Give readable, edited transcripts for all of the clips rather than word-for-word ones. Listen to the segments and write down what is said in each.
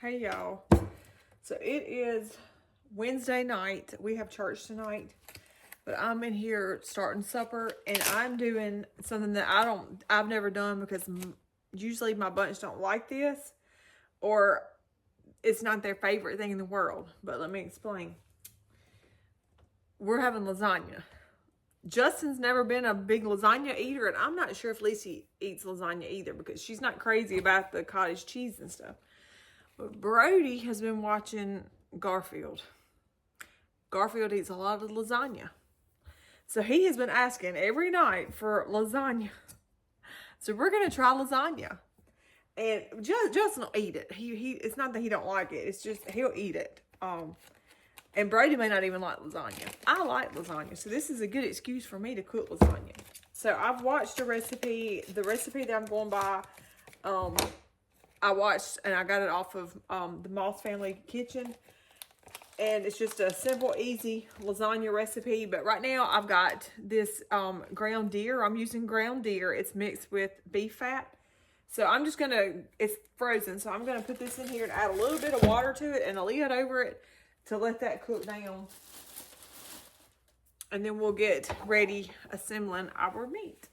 Hey y'all. So it is Wednesday night. We have church tonight. But I'm in here starting supper and I'm doing something that I've never done because usually my bunch don't like this or it's not their favorite thing in the world. But let me explain. We're having lasagna. Justin's never been a big lasagna eater, and I'm not sure if Lacey eats lasagna either because she's not crazy about the cottage cheese and stuff. But Brody has been watching Garfield. Garfield eats a lot of lasagna. So he has been asking every night for lasagna. So we're going to try lasagna. And Justin will eat it. It's not that he don't like it. It's just he'll eat it. And Brody may not even like lasagna. I like lasagna. So this is a good excuse for me to cook lasagna. So I've watched a recipe. The recipe that I'm going by, I watched and I got it off of the Moss Family Kitchen. And it's just a simple, easy lasagna recipe. But right now I've got this ground deer. I'm using ground deer. It's mixed with beef fat. So I'm just going to, it's frozen. So I'm going to put this in here and add a little bit of water to it and a lid over it to let that cook down. And then we'll get ready assembling our meat.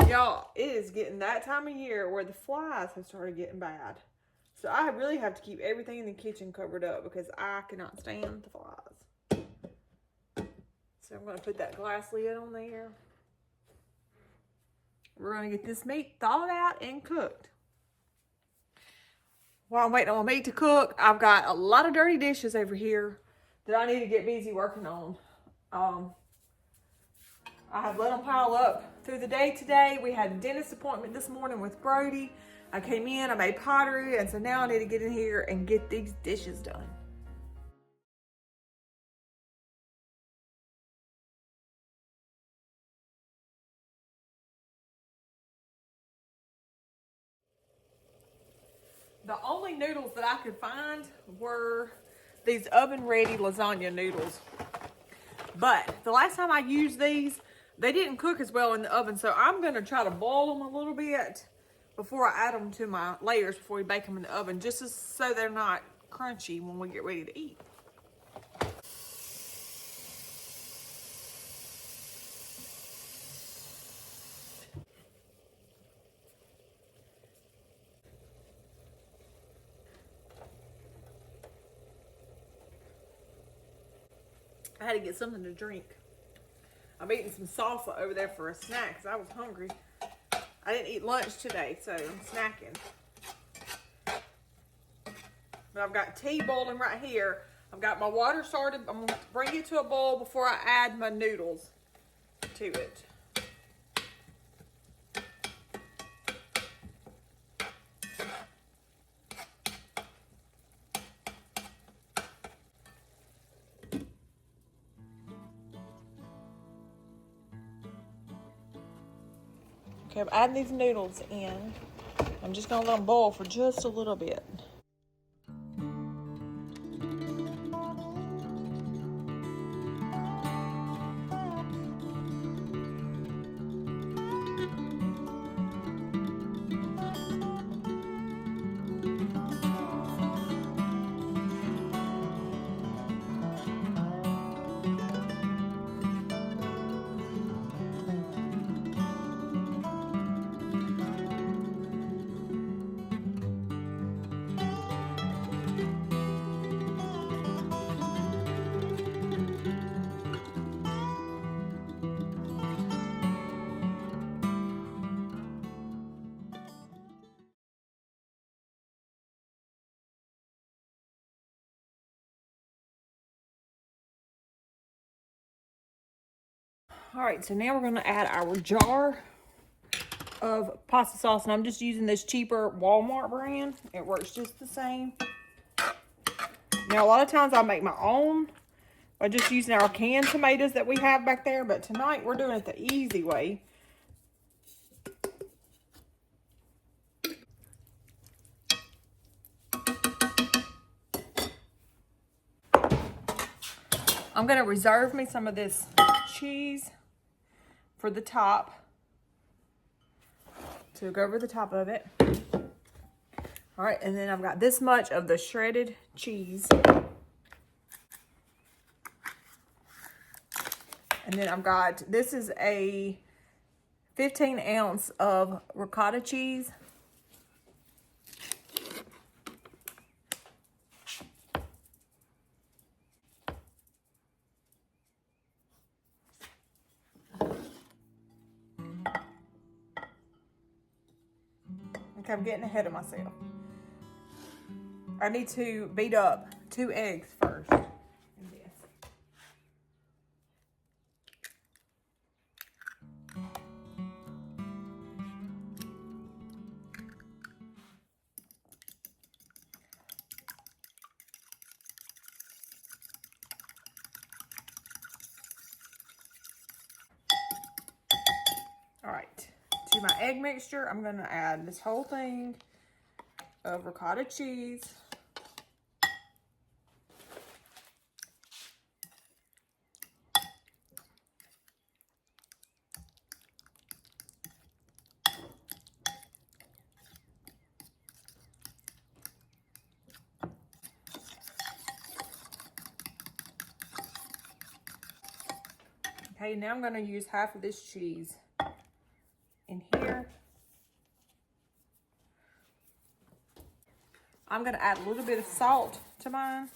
Y'all, it is getting that time of year where the flies have started getting bad. So I really have to keep everything in the kitchen covered up because I cannot stand the flies. So I'm going to put that glass lid on there. We're going to get this meat thawed out and cooked. While I'm waiting on my meat to cook, I've got a lot of dirty dishes over here that I need to get busy working on. I have let them pile up through the day today. We had a dentist appointment this morning with Brody. I came in, I made pottery, and so now I need to get in here and get these dishes done. The only noodles that I could find were these oven-ready lasagna noodles. But the last time I used these, they didn't cook as well in the oven, so I'm going to try to boil them a little bit before I add them to my layers before we bake them in the oven, just so they're not crunchy when we get ready to eat. I had to get something to drink. I'm eating some salsa over there for a snack because I was hungry. I didn't eat lunch today, so I'm snacking. But I've got tea boiling right here. I've got my water started. I'm going to bring it to a boil before I add my noodles to it. Okay, I'm adding these noodles in. I'm just going to let them boil for just a little bit. All right, so now we're going to add our jar of pasta sauce, and I'm just using this cheaper Walmart brand. It works just the same. Now, a lot of times I make my own by just using our canned tomatoes that we have back there, but tonight we're doing it the easy way. I'm going to reserve me some of this cheese for the top, to go over the top of it. All right, and then I've got this much of the shredded cheese. And then I've got, this is a 15 ounce of ricotta cheese. Okay, I'm getting ahead of myself. I need to beat up 2 eggs first. All right, to my egg mixture, I'm gonna add this whole thing of ricotta cheese. Okay, now I'm gonna use half of this cheese in here. I'm gonna add a little bit of salt to mine.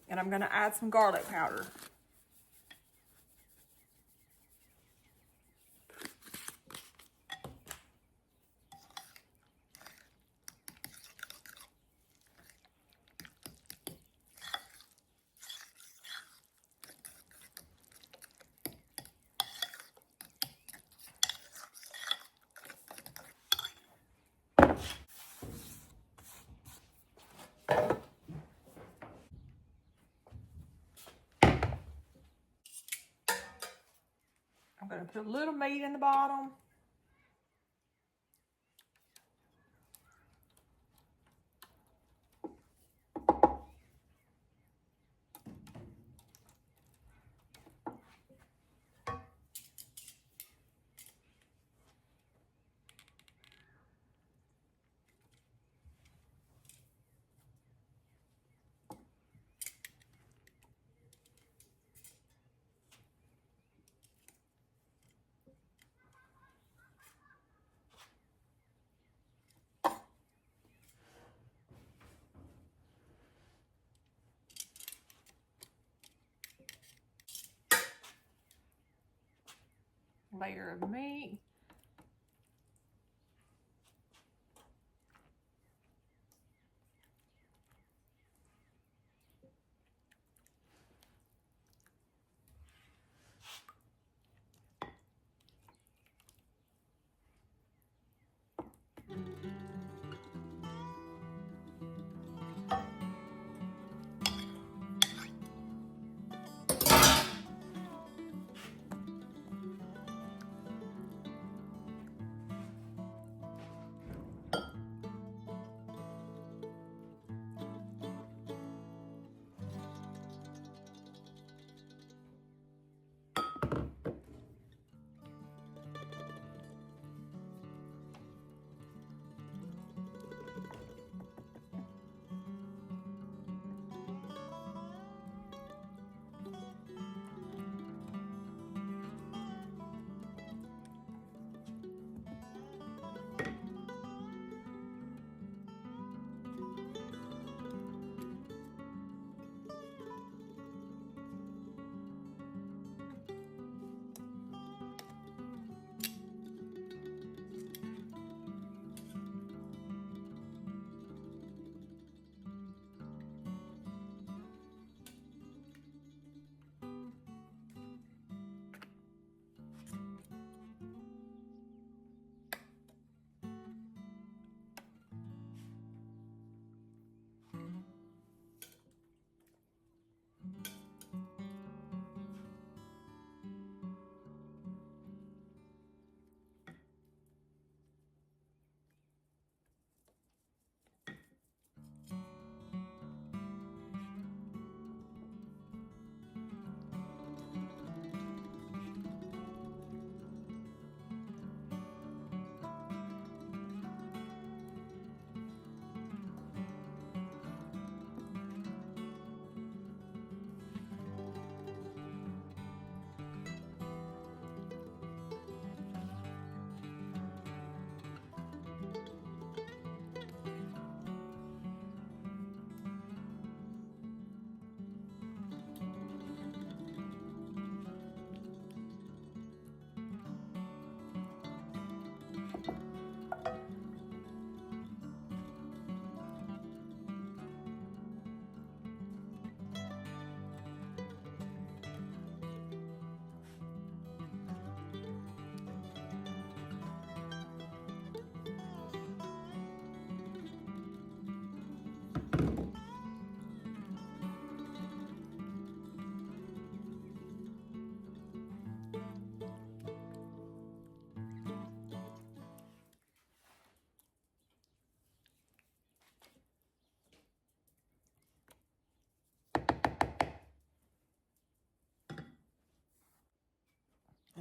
And I'm gonna add some garlic powder. I'm gonna put a little meat in the bottom. Layer of meat.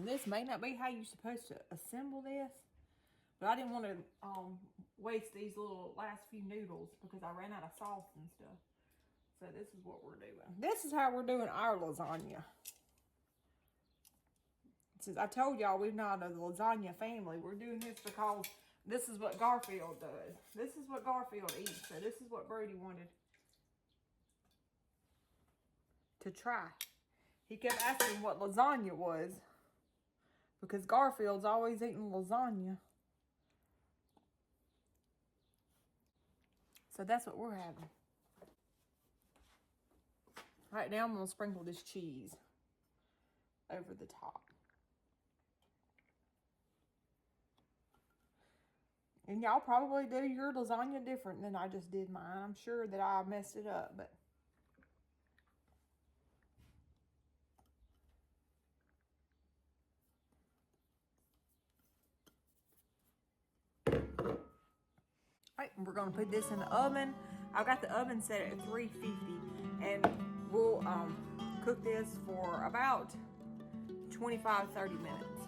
this may not be how you're supposed to assemble this, but I didn't want to waste these little last few noodles because I ran out of sauce and stuff. So this is what we're doing. This is how we're doing our lasagna. Since I told y'all we're not a lasagna family, we're doing this because this is what Garfield does. This is what Garfield eats. So this is what Brody wanted to try. He kept asking what lasagna was because Garfield's always eating lasagna. So that's what we're having. Right now I'm going to sprinkle this cheese over the top. And y'all probably do your lasagna different than I just did mine. I'm sure that I messed it up, but all right, we're gonna put this in the oven. I've got the oven set at 350, and we'll cook this for about 25-30 minutes.